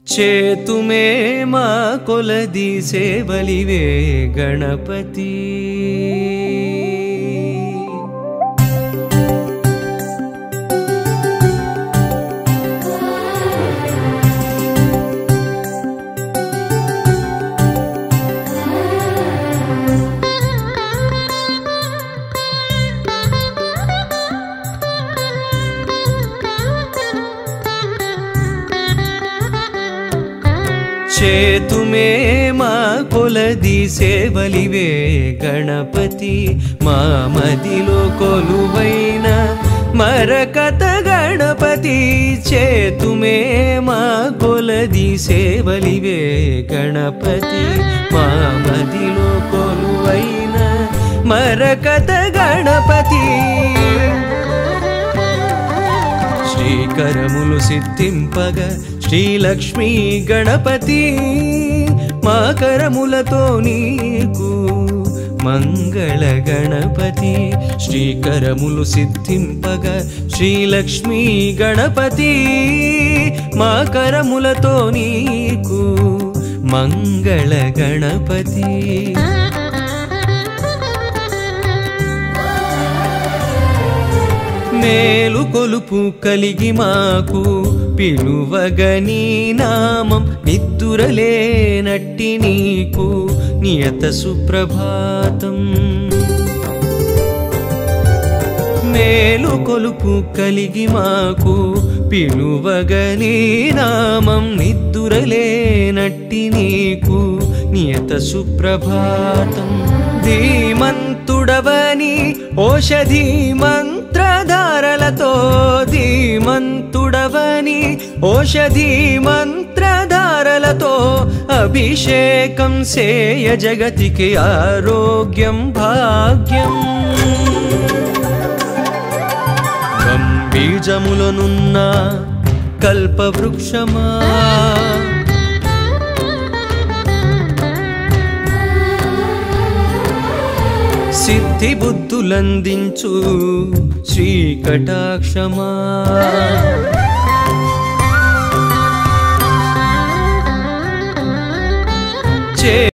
చేతుమే మా కొలది సేవలివే గణపతి చేతుమే మా కొలది సేవలివే గణపతి మా మదిలో కొలువైన మరకత గణపతి చేతుమే మా కొలది సేవలివే గణపతి మా మదిలో కొలువైన మరకత గణపతి శ్రీకరములు సిద్ధింపగ శ్రీలక్ష్మీ గణపతి మా కరములతో నీకు మంగళ గణపతి శ్రీకరములు సిద్ధింపగ శ్రీలక్ష్మీ గణపతి మా కరములతో నీకు మంగళ గణపతి మేలు కొలుపు కలిగి మాకు పిలువగని నామం నిద్దురలేనట్టి నీకు నియత సుప్రభాతం మేలు కొలుపు కలిగి మాకు పిలువగని నామం నిద్దురలేనట్టి నీకు నియత సుప్రభాతం ధీమంతుడవని ఓషధి మంత్రధారలతో ధీమంతుడవని ఓషధి మంత్రధారలతో అభిషేకం సేయ జగతికి ఆరోగ్యం భాగ్యం బీజములనున్న కల్పవృక్షమా సిద్ధి బుద్ధులందించు శ్రీకటాక్షమా